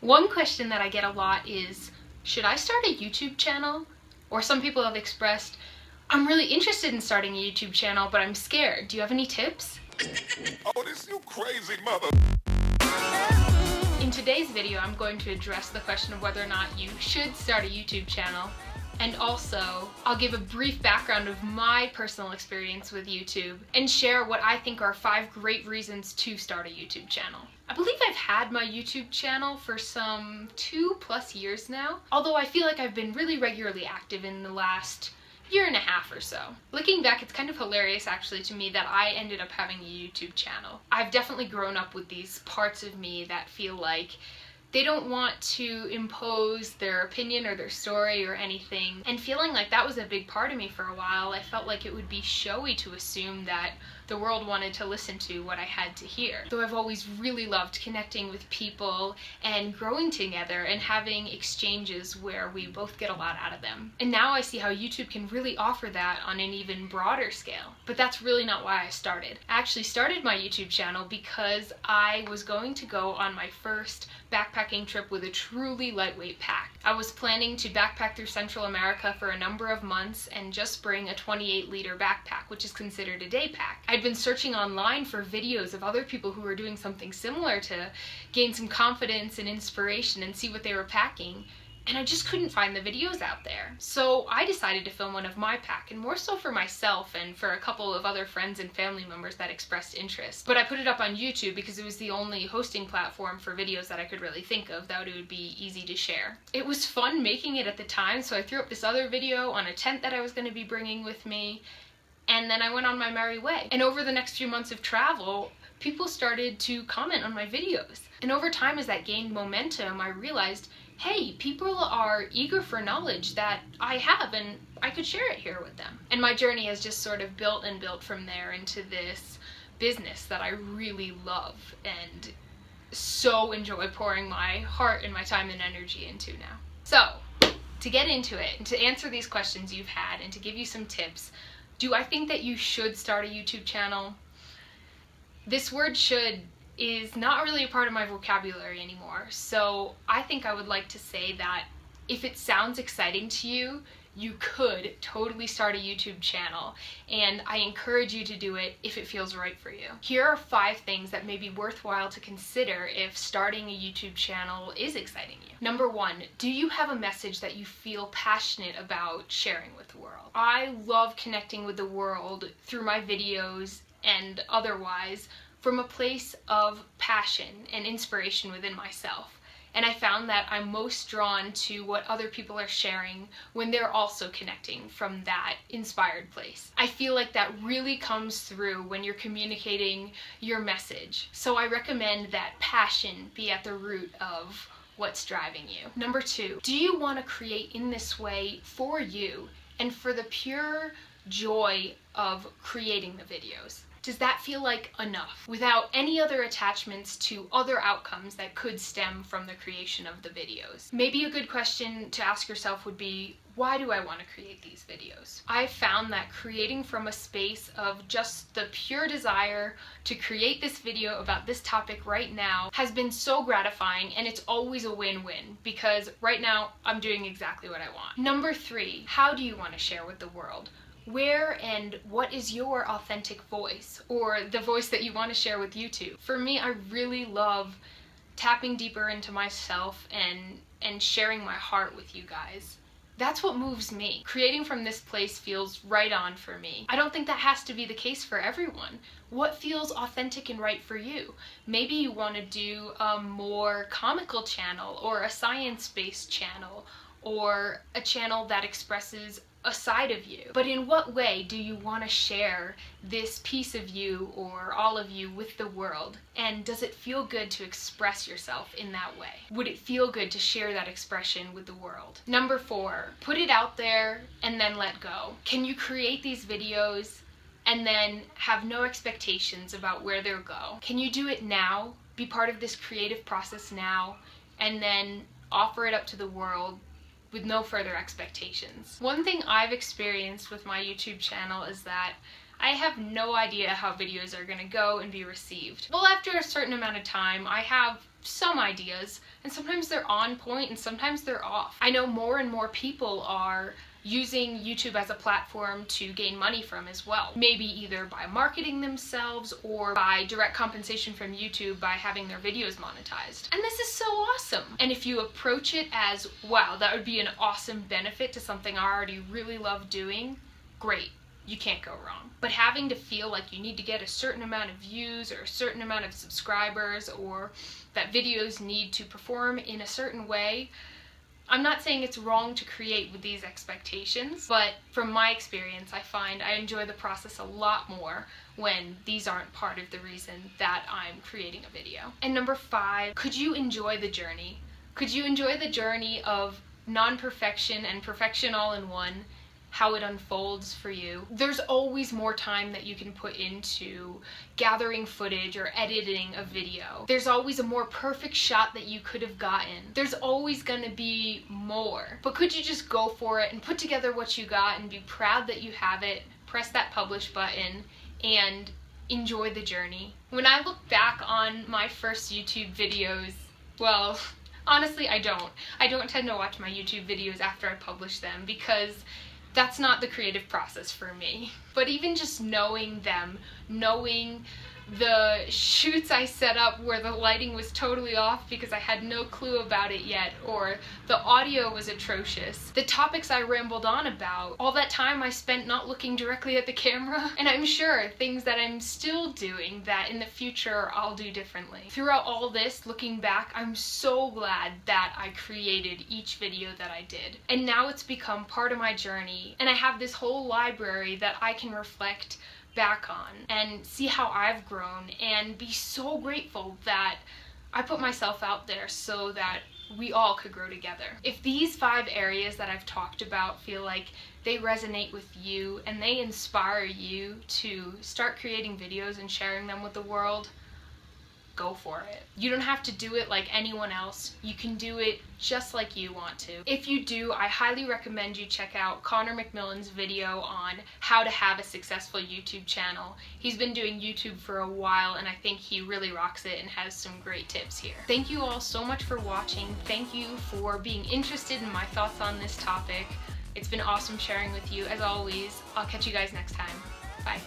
One question that I get a lot is, should I start a YouTube channel? Or some people have expressed, I'm really interested in starting a YouTube channel, but I'm scared. Do you have any tips? Oh, this you crazy mother. In today's video, I'm going to address the question of whether or not you should start a YouTube channel. And also, I'll give a brief background of my personal experience with YouTube and share what I think are 5 great reasons to start a YouTube channel. I believe I've had my YouTube channel for some 2+ years now, although I feel like I've been really regularly active in the last year and a half or so. Looking back, it's kind of hilarious actually to me that I ended up having a YouTube channel. I've definitely grown up with these parts of me that feel like they don't want to impose their opinion or their story or anything, and feeling like that was a big part of me for a while. I felt like it would be showy to assume that the world wanted to listen to what I had to hear. Though I've always really loved connecting with people and growing together and having exchanges where we both get a lot out of them. And now I see how YouTube can really offer that on an even broader scale. But that's really not why I started. I actually started my YouTube channel because I was going to go on my first backpacking trip with a truly lightweight pack. I was planning to backpack through Central America for a number of months and just bring a 28-liter backpack, which is considered a day pack. I'd been searching online for videos of other people who were doing something similar to gain some confidence and inspiration and see what they were packing, and I just couldn't find the videos out there. So I decided to film one of my pack, and more so for myself and for a couple of other friends and family members that expressed interest. But I put it up on YouTube because it was the only hosting platform for videos that I could really think of that it would be easy to share. It was fun making it at the time, so I threw up this other video on a tent that I was going to be bringing with me, and then I went on my merry way. And over the next few months of travel, people started to comment on my videos. And over time, as that gained momentum, I realized, hey, people are eager for knowledge that I have, and I could share it here with them. And my journey has just sort of built and built from there into this business that I really love and so enjoy pouring my heart and my time and energy into now. So, to get into it, and to answer these questions you've had, and to give you some tips, do I think that you should start a YouTube channel? This word "should" is not really a part of my vocabulary anymore, so I think I would like to say that if it sounds exciting to you, you could totally start a YouTube channel, and I encourage you to do it if it feels right for you. Here are 5 things that may be worthwhile to consider if starting a YouTube channel is exciting you. Number 1, do you have a message that you feel passionate about sharing with the world? I love connecting with the world through my videos and otherwise from a place of passion and inspiration within myself. And I found that I'm most drawn to what other people are sharing when they're also connecting from that inspired place. I feel like that really comes through when you're communicating your message. So I recommend that passion be at the root of what's driving you. Number 2, do you want to create in this way for you and for the pure joy of creating the videos? Does that feel like enough, without any other attachments to other outcomes that could stem from the creation of the videos? Maybe a good question to ask yourself would be, why do I want to create these videos? I've found that creating from a space of just the pure desire to create this video about this topic right now has been so gratifying, and it's always a win-win because right now I'm doing exactly what I want. Number 3, how do you want to share with the world? Where and what is your authentic voice, or the voice that you want to share with YouTube? For me, I really love tapping deeper into myself and sharing my heart with you guys. That's what moves me. Creating from this place feels right on for me. I don't think that has to be the case for everyone. What feels authentic and right for you? Maybe you want to do a more comical channel, or a science-based channel, or a channel that expresses a side of you. But in what way do you want to share this piece of you or all of you with the world? And does it feel good to express yourself in that way? Would it feel good to share that expression with the world? Number 4, put it out there and then let go. Can you create these videos and then have no expectations about where they'll go? Can you do it now, be part of this creative process now, and then offer it up to the world with no further expectations? One thing I've experienced with my YouTube channel is that I have no idea how videos are going to go and be received. Well, after a certain amount of time, I have some ideas, and sometimes they're on point and sometimes they're off. I know more and more people are using YouTube as a platform to gain money from as well. Maybe either by marketing themselves or by direct compensation from YouTube by having their videos monetized. And this is so awesome. And if you approach it as, wow, that would be an awesome benefit to something I already really love doing, great. You can't go wrong. But having to feel like you need to get a certain amount of views or a certain amount of subscribers, or that videos need to perform in a certain way, I'm not saying it's wrong to create with these expectations, but from my experience, I find I enjoy the process a lot more when these aren't part of the reason that I'm creating a video. And number 5, could you enjoy the journey? Could you enjoy the journey of non-perfection and perfection all in one? How it unfolds for you. There's always more time that you can put into gathering footage or editing a video. There's always a more perfect shot that you could have gotten. There's always gonna be more. But could you just go for it and put together what you got and be proud that you have it, press that publish button, and enjoy the journey? When I look back on my first YouTube videos, well, honestly, I don't. I don't tend to watch my YouTube videos after I publish them because that's not the creative process for me. But even just knowing them, knowing the shoots I set up where the lighting was totally off because I had no clue about it yet, or the audio was atrocious, the topics I rambled on about, all that time I spent not looking directly at the camera, and I'm sure things that I'm still doing that in the future I'll do differently. Throughout all this, looking back, I'm so glad that I created each video that I did. And now it's become part of my journey, and I have this whole library that I can reflect back on and see how I've grown and be so grateful that I put myself out there so that we all could grow together. If these 5 areas that I've talked about feel like they resonate with you and they inspire you to start creating videos and sharing them with the world, go for it. You don't have to do it like anyone else. You can do it just like you want to. If you do, I highly recommend you check out Connor McMillan's video on how to have a successful YouTube channel. He's been doing YouTube for a while and I think he really rocks it and has some great tips here. Thank you all so much for watching. Thank you for being interested in my thoughts on this topic. It's been awesome sharing with you. As always, I'll catch you guys next time. Bye.